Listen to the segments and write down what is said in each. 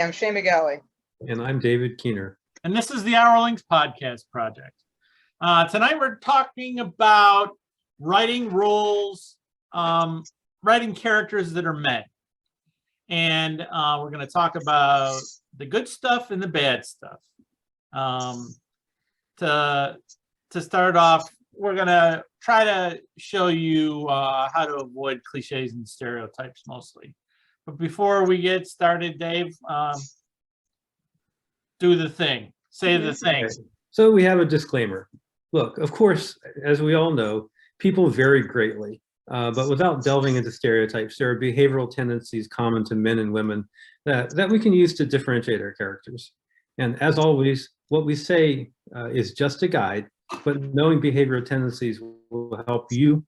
I'm Shane McGalley. And I'm David Keener. And this is the Hourlings podcast project. Tonight we're talking about writing roles, writing characters that are men. And we're going to talk about the good stuff and the bad stuff. To start off, we're going to try to show you how to avoid cliches and stereotypes mostly. But before we get started, Dave, do the thing. Say the thing. Okay. So we have a disclaimer. Look, of course, as we all know, people vary greatly. But without delving into stereotypes, there are behavioral tendencies common to men and women that we can use to differentiate our characters. And as always, what we say is just a guide, but knowing behavioral tendencies will help you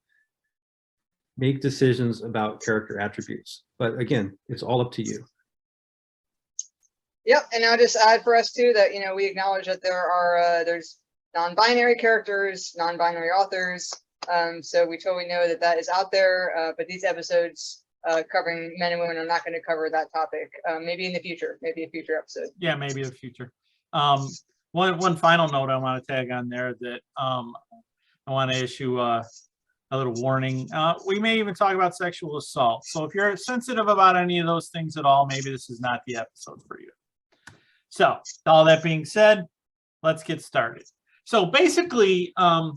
make decisions about character attributes. But again, it's all up to you. Yep, and I'll just add for us too that we acknowledge that there's non-binary characters, non-binary authors. So we totally know that is out there. But these episodes covering men and women are not going to cover that topic. Maybe in the future, maybe a future episode. Yeah, maybe the future. One final note I want to tag on there that I want to issue a little warning. We may even talk about sexual assault. So if you're sensitive about any of those things at all, maybe this is not the episode for you. So all that being said, let's get started. So basically, I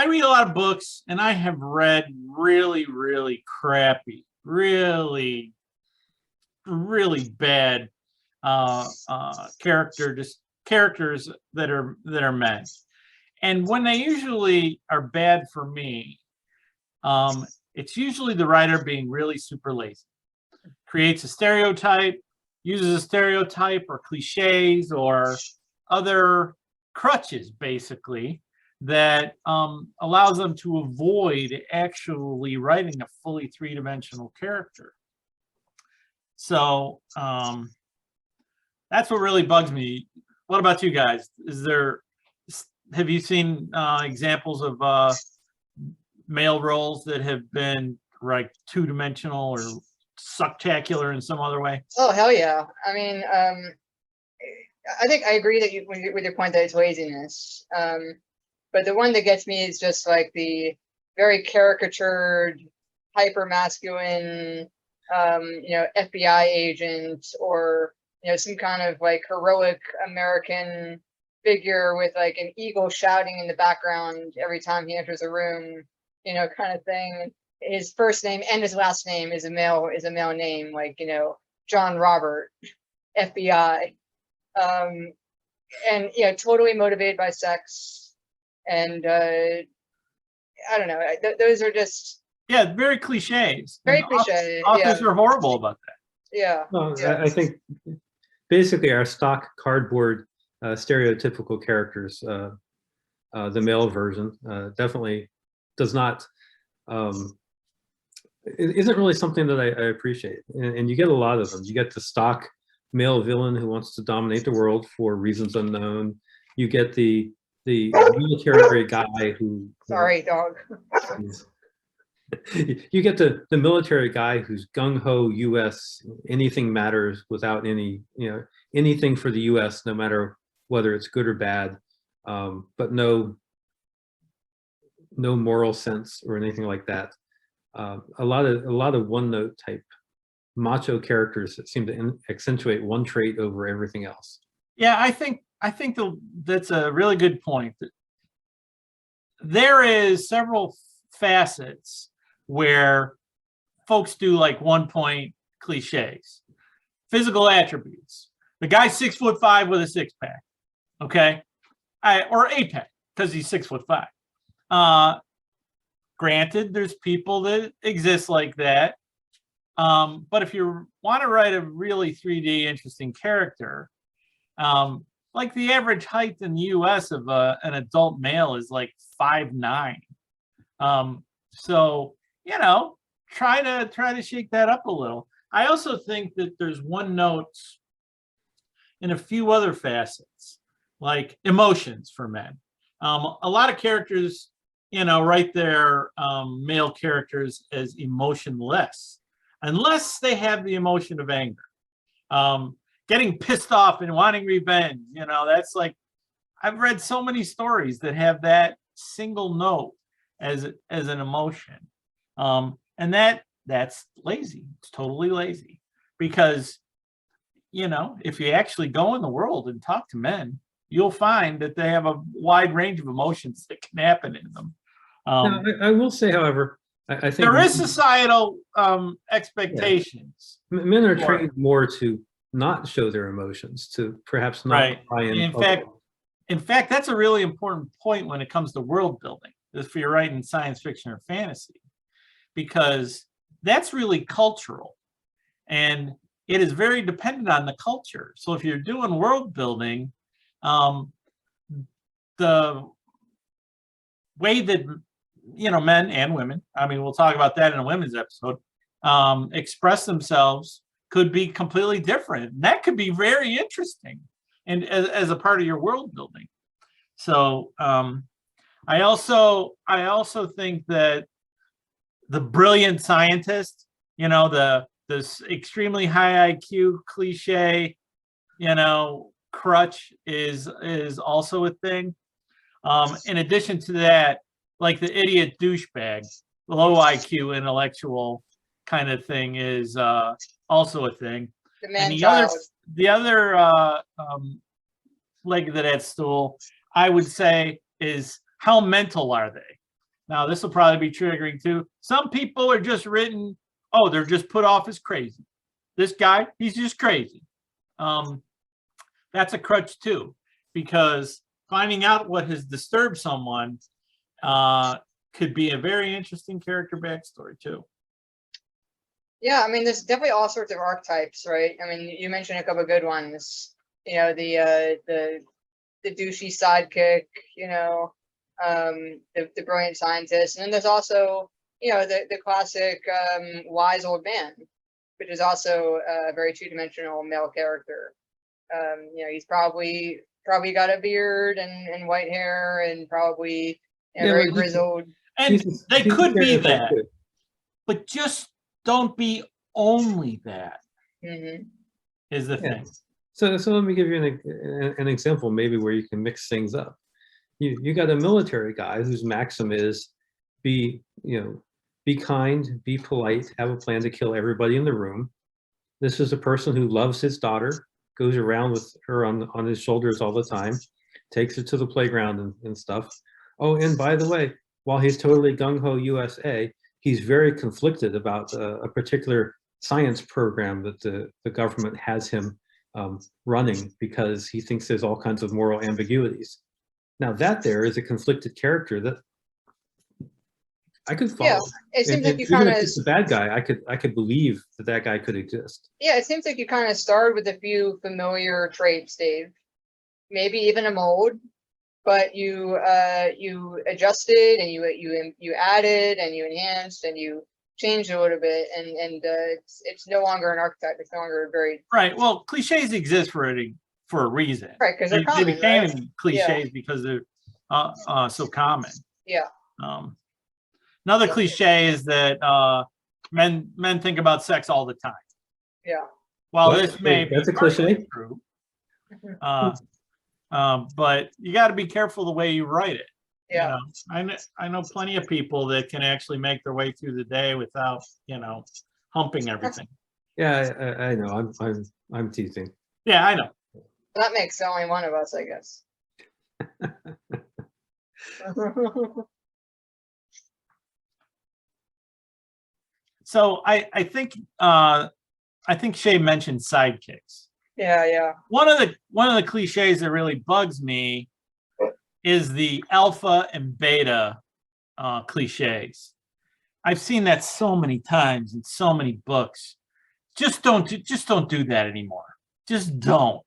read a lot of books, and I have read really, really crappy, really, really bad characters that are men. And when they usually are bad for me, it's usually the writer being really super lazy. Creates a stereotype, uses a stereotype or cliches or other crutches, basically, that allows them to avoid actually writing a fully three-dimensional character. So that's what really bugs me. What about you guys? Have you seen examples of male roles that have been like two-dimensional or sucktacular in some other way? Oh, hell yeah. I mean, I think I agree that with your point that it's laziness. But the one that gets me is just like the very caricatured, hyper masculine, FBI agent, or some kind of like heroic American figure with like an eagle shouting in the background every time he enters a room, kind of thing. His first name and his last name is a male name, like John Robert, FBI, and totally motivated by sex, and I don't know. Those are just very cliches. Very cliche. Authors are horrible about that. Yeah. Well, yeah. I think basically our stock cardboard stereotypical characters, the male version, definitely does not. It isn't really something that I appreciate, and you get a lot of them. You get the stock male villain who wants to dominate the world for reasons unknown. You get the military guy who. Sorry, dog. You get the military guy who's gung-ho U.S. anything matters without anything for the U.S. no matter whether it's good or bad, but no moral sense or anything like that. A lot of one-note type macho characters that seem to accentuate one trait over everything else. Yeah, I think that's a really good point. There is several facets where folks do like 1 point cliches. Physical attributes. The guy's 6'5" with a six-pack, okay, or 8-pack because he's 6'5". Granted, there's people that exist like that. But if you want to write a really 3D interesting character, like the average height in the US of an adult male is like 5'9". So, try to shake that up a little. I also think that there's one note in a few other facets, like emotions for men. A lot of characters, write their male characters as emotionless. unless they have the emotion of anger. Getting pissed off and wanting revenge, that's like, I've read so many stories that have that single note as an emotion. And that's lazy. It's totally lazy, because if you actually go in the world and talk to men, you'll find that they have a wide range of emotions that can happen in them. Now, I will say, however, I think There is societal expectations. men are for trained more to not show their emotions, to perhaps not Right. cry in In public. fact, that's a really important point when it comes to world building, if you're writing science fiction or fantasy, because that's really cultural, and it is very dependent on the culture. So if you're doing world building, the way that men and women, I mean, we'll talk about that in a women's episode, express themselves could be completely different. And that could be very interesting, and as a part of your world building. So I also think that the brilliant scientist, this extremely high IQ cliche, crutch is also a thing. In addition to that, like the idiot douchebag, low IQ intellectual kind of thing is also a thing. The And man the child. other leg of that stool, I would say, is how mental are they? Now, this will probably be triggering too. Some people are just written, oh, they're just put off as crazy. This guy, he's just crazy. That's a crutch too, because finding out what has disturbed someone could be a very interesting character backstory too. Yeah, I mean, there's definitely all sorts of archetypes, right? I mean, you mentioned a couple of good ones. The douchey sidekick, the brilliant scientist, and then there's also, the classic wise old man, which is also a very two-dimensional male character. He's probably got a beard and white hair and probably very grizzled. And they could be that, too. but just don't be only that. Mm-hmm. Is the thing. So let me give you an example, maybe where you can mix things up. You got a military guy whose maxim is be kind, be polite, have a plan to kill everybody in the room. This is a person who loves his daughter, goes around with her on his shoulders all the time, takes her to the playground and stuff. Oh, and by the way, while he's totally gung-ho USA, he's very conflicted about a particular science program that the government has him running, because he thinks there's all kinds of moral ambiguities. Now that there is a conflicted character that I could follow. Yeah, it seems like you even kind if of. it's a bad guy, I could believe that guy could exist. Yeah, it seems like you kind of started with a few familiar traits, Dave. Maybe even a mold, but you adjusted and you added and you enhanced and you changed a little bit, and it's no longer an archetype. It's no longer a very Right. Well, cliches exist for a reason. right, because they're They common, became right? cliches because they're so common. Yeah. Another cliche is that men think about sex all the time. Yeah. While What? this may That's be a cliche? partially true, but you got to be careful the way you write it. Yeah. I know plenty of people that can actually make their way through the day without humping everything. Yeah, I know. I'm teasing. Yeah, I know. That makes only one of us, I guess. So I think Shay mentioned sidekicks. Yeah. One of the cliches that really bugs me is the alpha and beta cliches. I've seen that so many times in so many books. Just don't do that anymore. Just don't.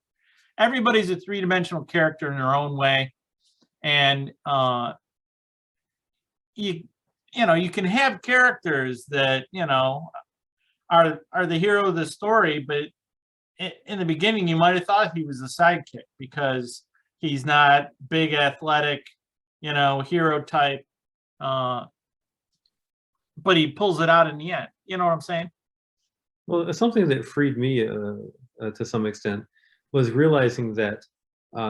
Everybody's a three-dimensional character in their own way, and you can have characters that are the hero of the story, but in the beginning you might have thought he was a sidekick because he's not big, athletic, hero type, but he pulls it out in the end. You know what I'm saying? Well, something that freed me to some extent was realizing that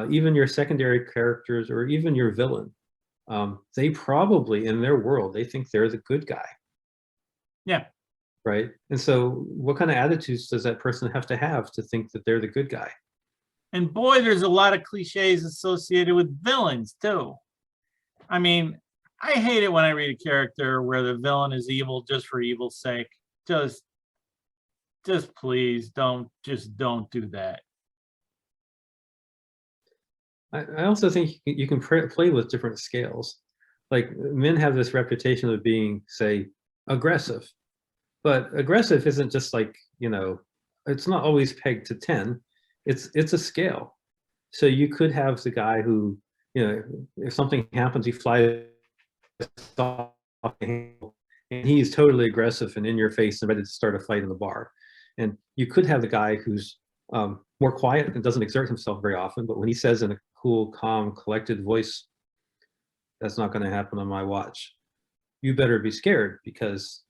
even your secondary characters or even your villain, they probably in their world they think they're the good guy, Yeah. right? And so, what kind of attitudes does that person have to think that they're the good guy? And boy, there's a lot of cliches associated with villains too. I mean, I hate it when I read a character where the villain is evil just for evil's sake. Just please don't do that. I also think you can play with different scales. Like men have this reputation of being, say, aggressive, but aggressive isn't just like, it's not always pegged to 10. It's a scale. So you could have the guy who, if something happens, he flies off the handle and he's totally aggressive and in your face and ready to start a fight in the bar. And you could have the guy who's more quiet and doesn't exert himself very often, but when he says in a cool, calm, collected voice, "That's not going to happen on my watch," you better be scared because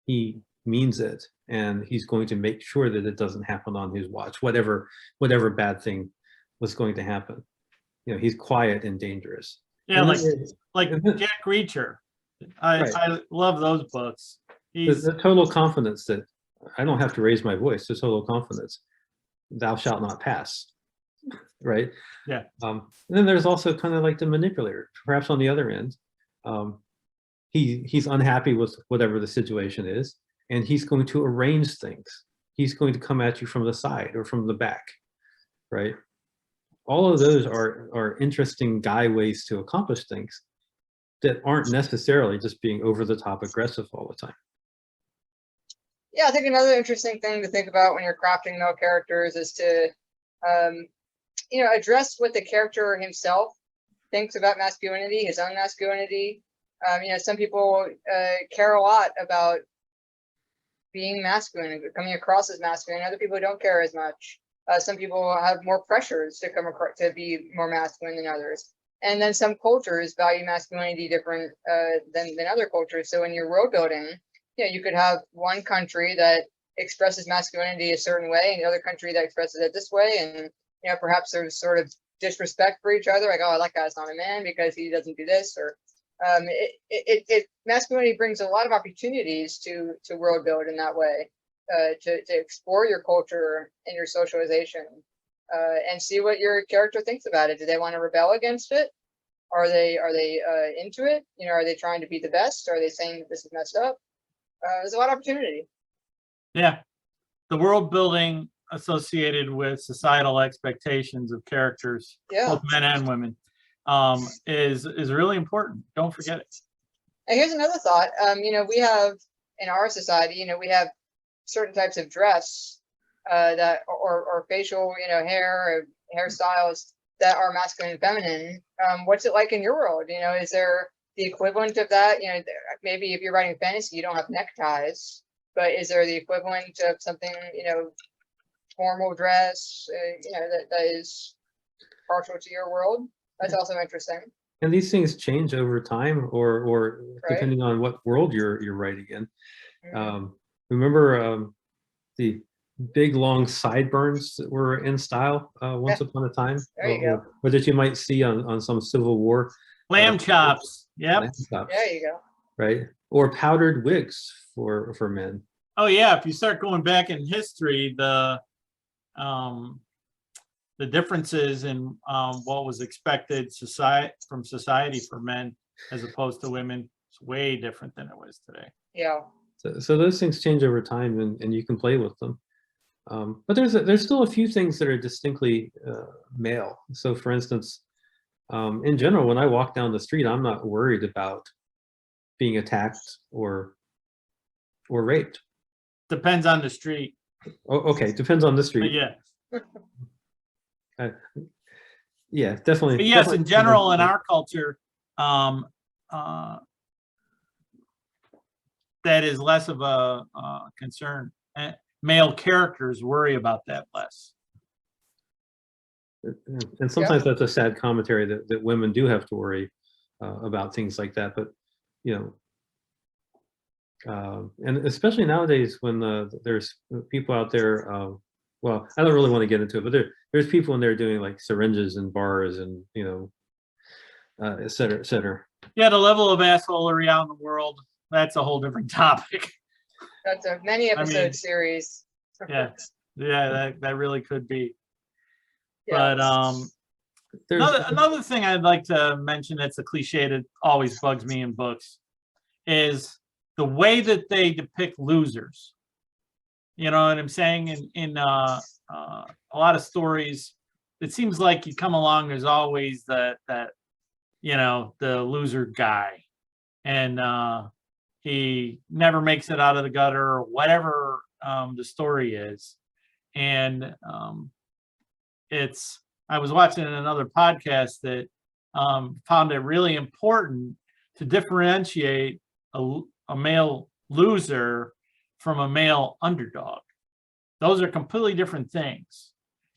he means it and he's going to make sure that it doesn't happen on his watch, whatever bad thing was going to happen. He's quiet and dangerous. Yeah, And like and then- Jack Reacher. Right. I love those books. the total confidence that I don't have to raise my voice, the total confidence, thou shalt not pass, right? Yeah. And then there's also kind of like the manipulator, perhaps on the other end. He's unhappy with whatever the situation is, and he's going to arrange things. He's going to come at you from the side or from the back, right? All of those are interesting guy ways to accomplish things that aren't necessarily just being over the top aggressive all the time. Yeah, I think another interesting thing to think about when you're crafting male characters is to, address what the character himself thinks about masculinity, his own masculinity. Some people care a lot about being masculine, coming across as masculine. Other people don't care as much. Some people have more pressures to come across to be more masculine than others. And then some cultures value masculinity different than other cultures. So in your world building, you could have one country that expresses masculinity a certain way and the other country that expresses it this way. And, perhaps there's sort of disrespect for each other. Like, oh, that guy's not a man because he doesn't do this. Or masculinity brings a lot of opportunities to world build in that way, to explore your culture and your socialization, and see what your character thinks about it. Do they want to rebel against it? Are they into it? Are they trying to be the best? Are they saying that this is messed up? There's a lot of opportunity. Yeah, the world building associated with societal expectations of characters, both men and women, is really important. Don't forget it. And here's another thought. We have in our society, we have certain types of dress that or facial, hair or hairstyles that are masculine and feminine. What's it like in your world? Is there the equivalent of that? Maybe if you're writing fantasy, you don't have neckties, but is there the equivalent of something, formal dress, that is partial to your world? That's also interesting. And these things change over time, or Right. depending on what world you're writing in. Mhm. Remember the big long sideburns that were in style once upon a time, There you go. or that you might see on some Civil War Lamb chops. Yep. lamb chops, There you go. right? Or powdered wigs for men. Oh yeah. If you start going back in history, the differences in what was expected from society for men as opposed to women is way different than it was today. Yeah. So those things change over time, and you can play with them. But there's still a few things that are distinctly male. So for instance, in general, when I walk down the street, I'm not worried about being attacked or raped. Depends on the street. Oh, okay, depends on the But street. yeah. Yeah, definitely. But yes, definitely in general, in our culture, that is less of a concern. Male characters worry about that less. And sometimes that's a sad commentary that women do have to worry about things like that. But And especially nowadays when there's people out there, well, I don't really want to get into it, but there's people in there doing like syringes in bars and, you know, et cetera, et cetera. Yeah, the level of assholery out in the world, that's a whole different topic. That's a many episode mean, series. Yeah, yeah, that really could be. Yeah. But another thing I'd like to mention that's a cliche that always bugs me in books is the way that they depict losers. You know what I'm saying? In a lot of stories, it seems like you come along, there's always that you know, the loser guy, and he never makes it out of the gutter or whatever the story is. And I was watching another podcast that found it really important to differentiate a male loser from a male underdog. Those are completely different things.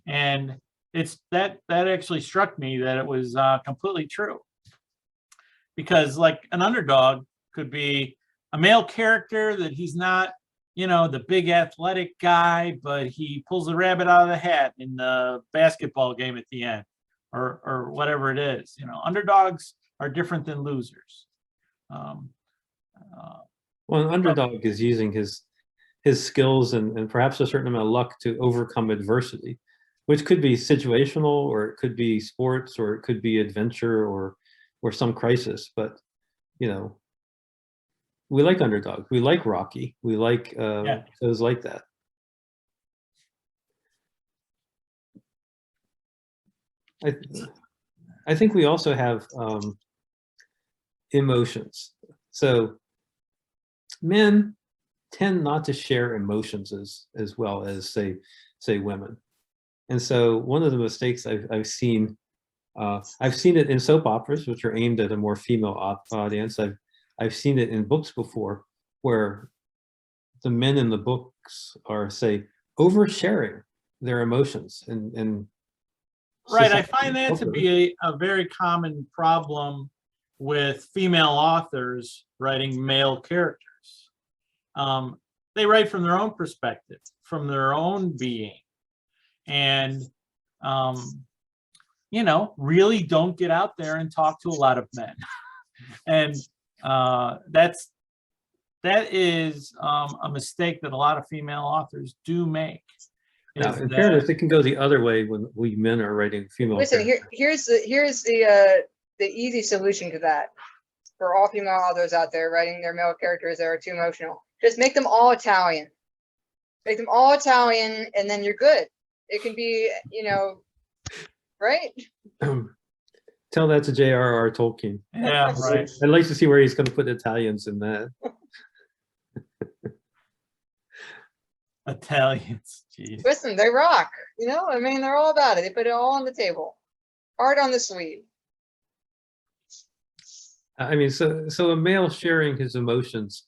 And it's that actually struck me that it was completely true. Because like an underdog could be a male character that he's not, you know, the big athletic guy, but he pulls the rabbit out of the hat in the basketball game at the end, or whatever it is. You know, underdogs are different than losers. Well, an underdog is using his skills and perhaps a certain amount of luck to overcome adversity, which could be situational, or it could be sports, or it could be adventure, or some crisis. But you know, we like underdogs. We like Rocky. We like shows like that. I think we also have emotions. So men tend not to share emotions as well as say women. And so one of the mistakes I've seen it in soap operas, which are aimed at a more female audience. I've seen it in books before, where the men in the books are, say, oversharing their emotions and right. I find that to be a very common problem with female authors writing male characters. They write from their own perspective, from their own being, and you know, really don't get out there and talk to a lot of men. And that is a mistake that a lot of female authors do make. Now, in fairness, it can go the other way when we men are writing female. Listen, here's the easy solution to that for all female authors out there writing their male characters that are too emotional. Just make them all Italian. Make them all Italian, and then you're good. It can be, you know, right? Tell that to J.R.R. Tolkien. Yeah, right. I'd like to see where he's going to put Italians in that. Italians, geez. Listen, they rock. You know, I mean, they're all about it. They put it all on the table, hard on the sleeve. I mean, so a male sharing his emotions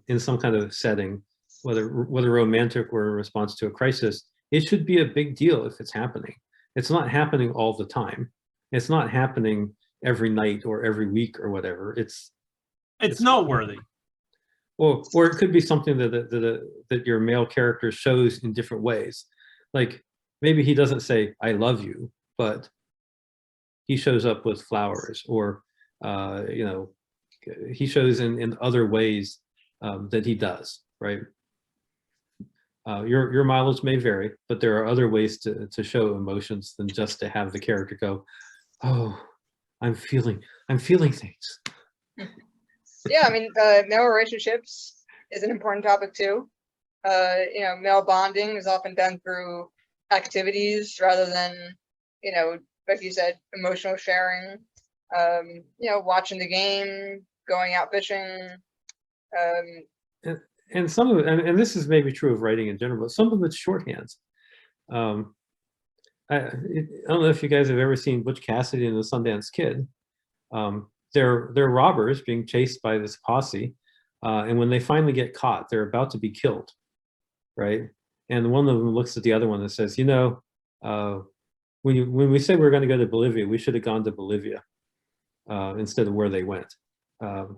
in some kind of setting, whether romantic or in response to a crisis, it should be a big deal if it's happening. It's not happening all the time. It's not happening every night or every week or whatever. It's noteworthy. Or it could be something that your male character shows in different ways. Like maybe he doesn't say "I love you," but he shows up with flowers, or you know, he shows in other ways that he does, right? Your mileage may vary, but there are other ways to show emotions than just to have the character go, "Oh, I'm feeling things." Yeah, I mean, male relationships is an important topic too. You know, male bonding is often done through activities rather than, you know, like you said, emotional sharing. You know, watching the game, going out fishing. And some of it, and this is maybe true of writing in general, but some of it's shorthand. I don't know if you guys have ever seen Butch Cassidy and the Sundance Kid. They're robbers being chased by this posse, and when they finally get caught, they're about to be killed, right? And one of them looks at the other one and says, "You know, when we said we were going to go to Bolivia, we should have gone to Bolivia instead of where they went,"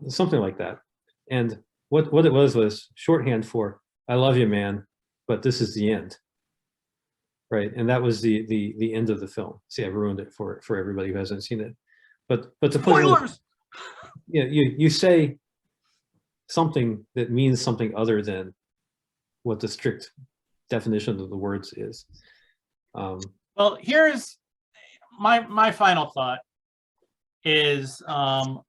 something like that. And what it was shorthand for "I love you, man, but this is the end." Right, and that was the end of the film. See, I ruined it for everybody who hasn't seen it. But to put it in, Spoilers. you say something that means something other than what the strict definition of the words is. Well, here's my final thought is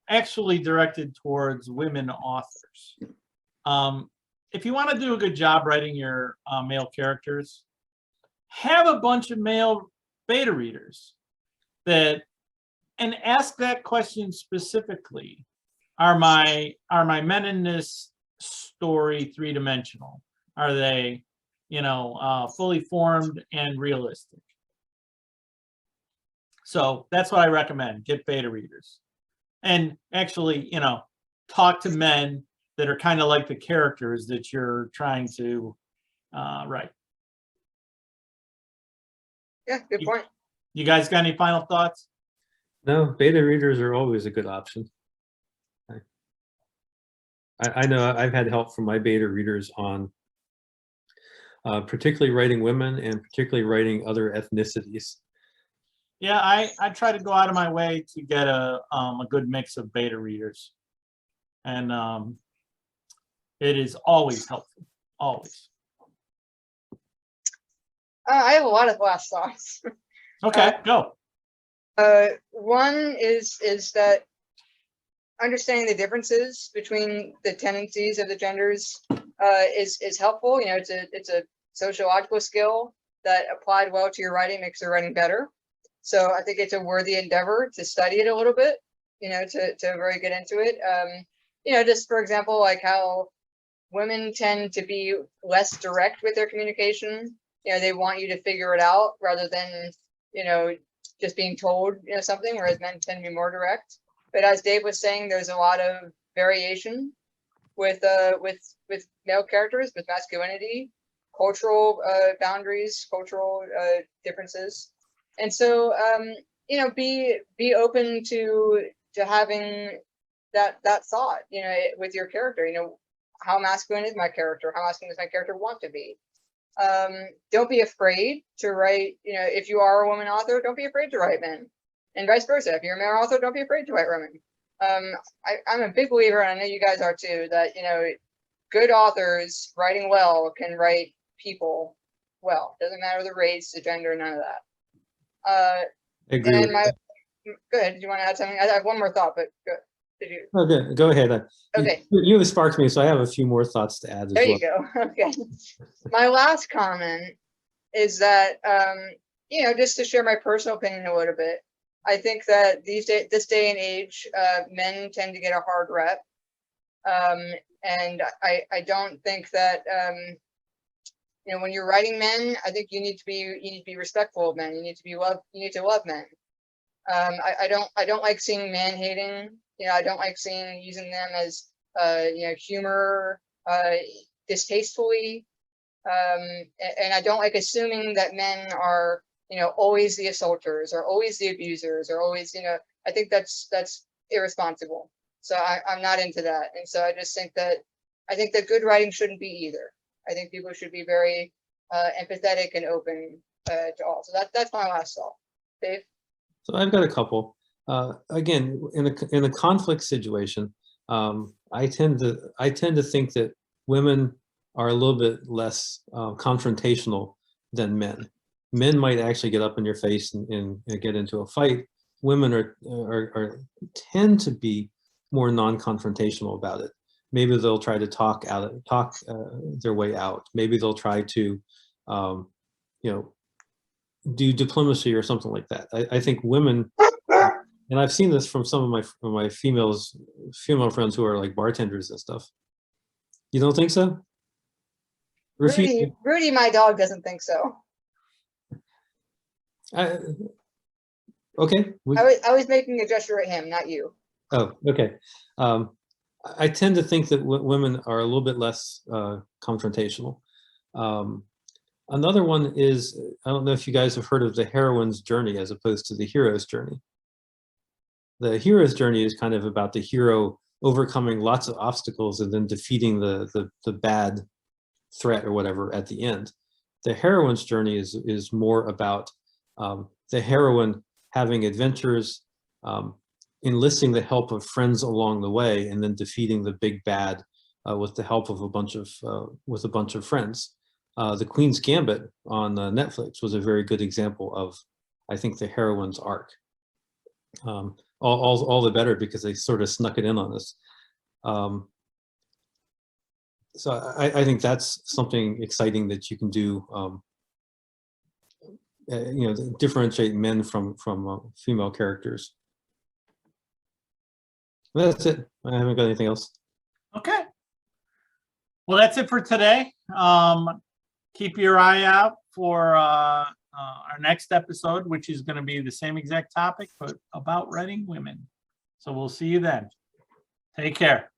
actually directed towards women authors. If you want to do a good job writing your male characters, have a bunch of male beta readers and ask that question specifically. Are my men in this story three-dimensional? Are they, fully formed and realistic? So that's what I recommend. Get beta readers. And actually, talk to men that are kind of like the characters that you're trying to write. Yeah, good point. You guys got any final thoughts? No, beta readers are always a good option. I know I've had help from my beta readers on particularly writing women and particularly writing other ethnicities. Yeah, I try to go out of my way to get a good mix of beta readers, and it is always helpful. Always. I have a lot of last thoughts. Okay, go. One is that understanding the differences between the tendencies of the genders is helpful. It's a sociological skill that applied well to your writing makes your writing better. So I think it's a worthy endeavor to study it a little bit, to really get into it. Just for example, like how women tend to be less direct with their communication. They want you to figure it out rather than, just being told, something, whereas men tend to be more direct. But as Dave was saying, there's a lot of variation with male characters, with masculinity, cultural boundaries, cultural differences. And so, be open to having that thought, with your character. How masculine is my character? How masculine does my character want to be? Don't be afraid to write. If you are a woman author, don't be afraid to write men, and vice versa. If you're a male author, don't be afraid to write women. I'm a big believer, and I know you guys are too, that good authors writing well can write people well. Doesn't matter the race, the gender, none of that. I agree. And go ahead. Did you want to add something? I have one more thought, but did you? Okay, go ahead. Okay. You have sparked me, so I have a few more thoughts to add as There well. you go. Okay. My last comment is that, just to share my personal opinion a little bit, I think that this day and age, men tend to get a hard rep. And I don't think that, when you're writing men, I think you need to be respectful of men. You need to love men. I don't like seeing man hating. I don't like using them as humor distastefully. And I don't like assuming that men are always the assaulters or always the abusers or always, I think that's irresponsible. So I'm not into that. And so I just think that good writing shouldn't be either. I think people should be very empathetic and open to all. So that's my last thought. Dave? So I've got a couple. Again, in a conflict situation, I tend to think that women are a little bit less confrontational than men. Men might actually get up in your face and get into a fight. Women are tend to be more non-confrontational about it. Maybe they'll try to talk their way out. Maybe they'll try to, do diplomacy or something like that. I think women, and I've seen this from some of my female friends who are like bartenders and stuff. You don't think so? Rudy, my dog, doesn't think so. Okay. I was making a gesture at him, not you. Oh, okay. I tend to think that women are a little bit less confrontational. Another one is, I don't know if you guys have heard of the heroine's journey as opposed to the hero's journey. The hero's journey is kind of about the hero overcoming lots of obstacles and then defeating the bad threat or whatever at the end. The heroine's journey is more about the heroine having adventures, enlisting the help of friends along the way, and then defeating the big bad with the help of a bunch of friends. The Queen's Gambit on Netflix was a very good example of, I think, the heroine's arc. All the better because they sort of snuck it in on us. So I think that's something exciting that you can do. You know, differentiate men from female characters. That's it. I haven't got anything else. Okay. Well, that's it for today. Keep your eye out for our next episode, which is going to be the same exact topic, but about writing women. So we'll see you then. Take care.